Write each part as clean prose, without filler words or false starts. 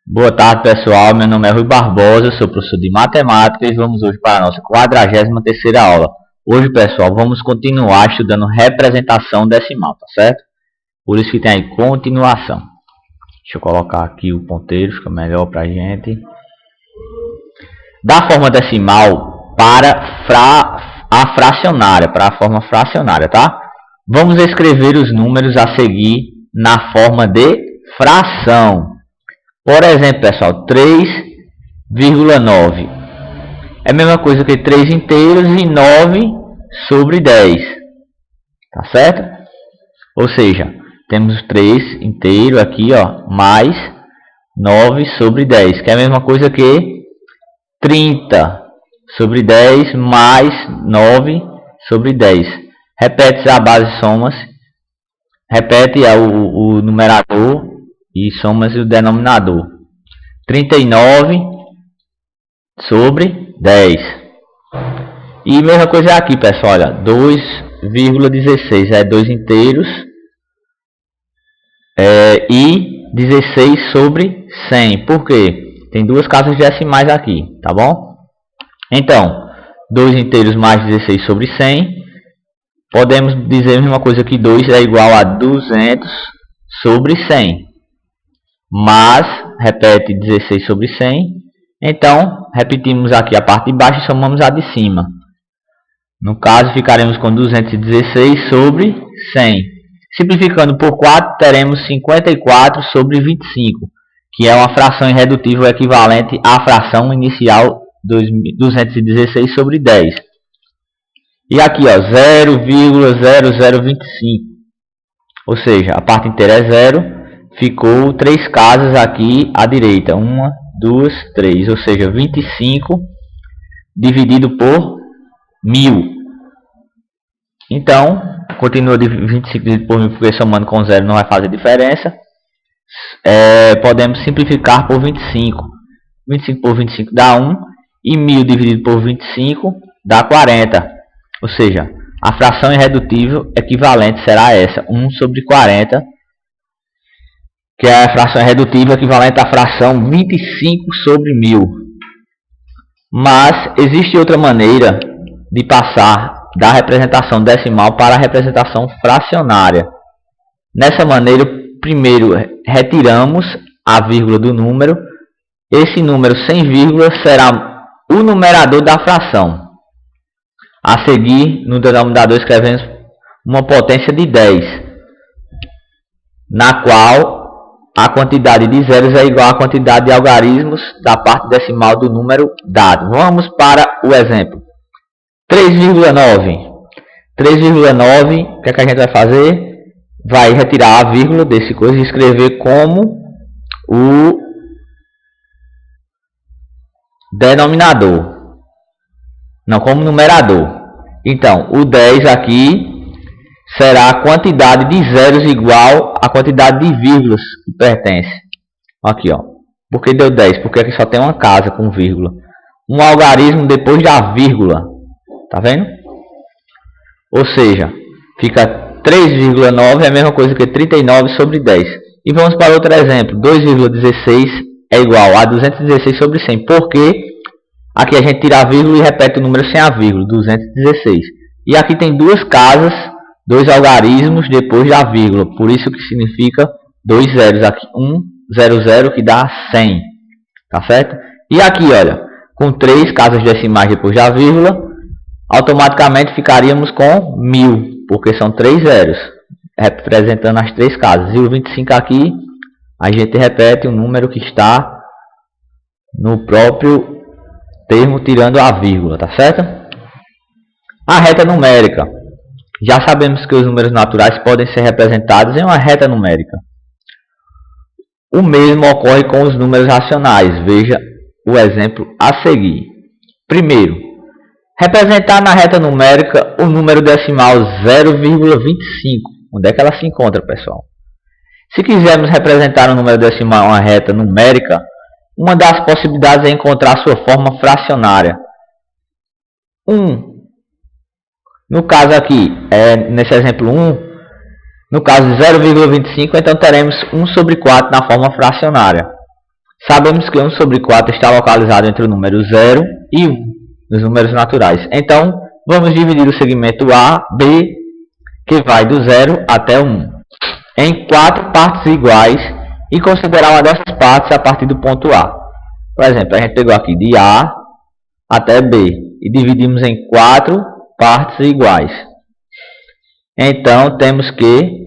Boa tarde, pessoal. Meu nome é Rui Barbosa, sou professor de matemática e vamos hoje para a nossa 43ª aula. Hoje, pessoal, vamos continuar estudando representação decimal, tá certo? Por isso que tem aí continuação. Deixa eu colocar aqui o ponteiro, fica melhor para a gente. Da forma decimal para a fracionária, para a forma fracionária, tá? Vamos escrever os números a seguir na forma de fração. Por exemplo, pessoal, 3,9 é a mesma coisa que 3 inteiros e 9 sobre 10. Tá certo? Ou seja, temos 3 inteiro aqui, ó, mais 9 sobre 10, que é a mesma coisa que 30 sobre 10 mais 9 sobre 10. Repete a base somas. Repete o numerador e somas o denominador. 39 sobre 10. E mesma coisa aqui, pessoal, olha, 2,16 é 2 inteiros e 16 sobre 100. Por quê? Tem duas casas decimais aqui, tá bom? Então, 2 inteiros mais 16 sobre 100. Podemos dizer a mesma coisa que 2 é igual a 200 sobre 100. Mas, repete 16 sobre 100. Então, repetimos aqui a parte de baixo e somamos a de cima. No caso, ficaremos com 216 sobre 100. Simplificando por 4, teremos 54 sobre 25, que é uma fração irredutível equivalente à fração inicial 216 sobre 10. E aqui, ó, 0,0025. Ou seja, a parte inteira é 0. Ficou 3 casas aqui à direita. 1, 2, 3. Ou seja, 25 dividido por 1000. Então, continua de 25 dividido por 1000, porque somando com 0 não vai fazer diferença. Podemos simplificar por 25. 25 por 25 dá 1. E 1000 dividido por 25 dá 40. Ou seja, a fração irredutível equivalente será essa, 1 sobre 40, que é a fração irredutível equivalente à fração 25 sobre 1000. Mas existe outra maneira de passar da representação decimal para a representação fracionária. Nessa maneira, primeiro retiramos a vírgula do número. Esse número sem vírgula será o numerador da fração. A seguir, no denominador escrevemos uma potência de 10, na qual a quantidade de zeros é igual à quantidade de algarismos da parte decimal do número dado. Vamos para o exemplo. 3,9. 3,9, o que é que a gente vai fazer? Vai retirar a vírgula desse coisa e escrever como o denominador. Não, como numerador. Então, o 10 aqui será a quantidade de zeros igual à quantidade de vírgulas que pertence. Aqui, ó. Por que deu 10? Porque aqui só tem uma casa com vírgula. Um algarismo depois da vírgula. Tá vendo? Ou seja, fica 3,9 é a mesma coisa que 39 sobre 10. E vamos para outro exemplo. 2,16 é igual a 216 sobre 100. Por quê? Aqui a gente tira a vírgula e repete o número sem a vírgula, 216. E aqui tem duas casas, dois algarismos depois da vírgula. Por isso que significa 2 zeros aqui. 100 que dá 100. Tá certo? E aqui, olha, com 3 casas decimais depois da vírgula, automaticamente ficaríamos com 1000. Porque são 3 zeros, representando as 3 casas. E o 25 aqui, a gente repete o número que está no próprio termo tirando a vírgula, tá certo? A reta numérica. Já sabemos que os números naturais podem ser representados em uma reta numérica. O mesmo ocorre com os números racionais. Veja o exemplo a seguir. Primeiro, representar na reta numérica o número decimal 0,25. Onde é que ela se encontra, pessoal? Se quisermos representar o número decimal em uma reta numérica, uma das possibilidades é encontrar sua forma fracionária. 1. No caso aqui, nesse exemplo 1, no caso 0,25, então teremos 1 sobre 4 na forma fracionária. Sabemos que 1 sobre 4 está localizado entre o número 0 e 1, nos números naturais. Então, vamos dividir o segmento A, B, que vai do 0 até o 1, em 4 partes iguais e considerar uma dessas partes a partir do ponto A. Por exemplo, a gente pegou aqui de A até B e dividimos em 4 partes iguais. Então, temos que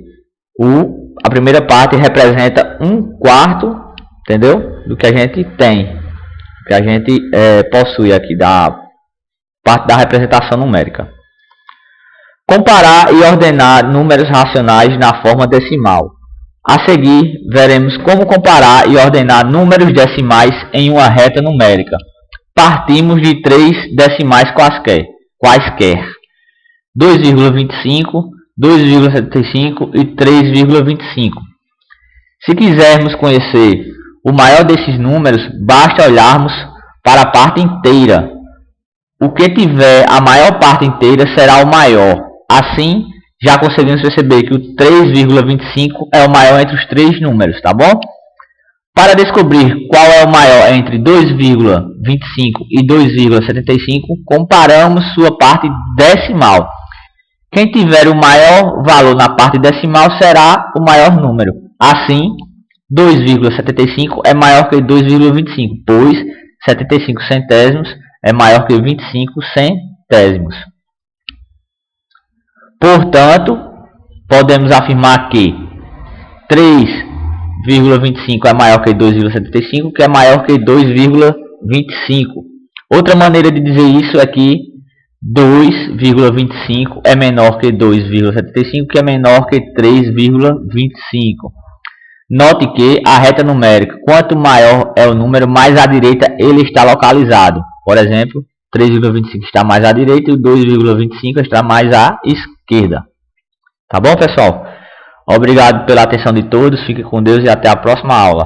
a primeira parte representa 1/4, entendeu? Do que a gente tem, que a gente possui aqui da parte da representação numérica. Comparar e ordenar números racionais na forma decimal. A seguir, veremos como comparar e ordenar números decimais em uma reta numérica. Partimos de 3 decimais quaisquer: 2,25, 2,75 e 3,25. Se quisermos conhecer o maior desses números, basta olharmos para a parte inteira. O que tiver a maior parte inteira será o maior. Assim, já conseguimos perceber que o 3,25 é o maior entre os 3 números, tá bom? Para descobrir qual é o maior entre 2,25 e 2,75, comparamos sua parte decimal. Quem tiver o maior valor na parte decimal será o maior número. Assim, 2,75 é maior que 2,25, pois 75 centésimos é maior que 25 centésimos. Portanto, podemos afirmar que 3,25 é maior que 2,75, que é maior que 2,25. Outra maneira de dizer isso é que 2,25 é menor que 2,75, que é menor que 3,25. Note que a reta numérica, quanto maior é o número, mais à direita ele está localizado. Por exemplo, 3,25 está mais à direita e o 2,25 está mais à esquerda. Tá bom, pessoal? Obrigado pela atenção de todos. Fique com Deus e até a próxima aula.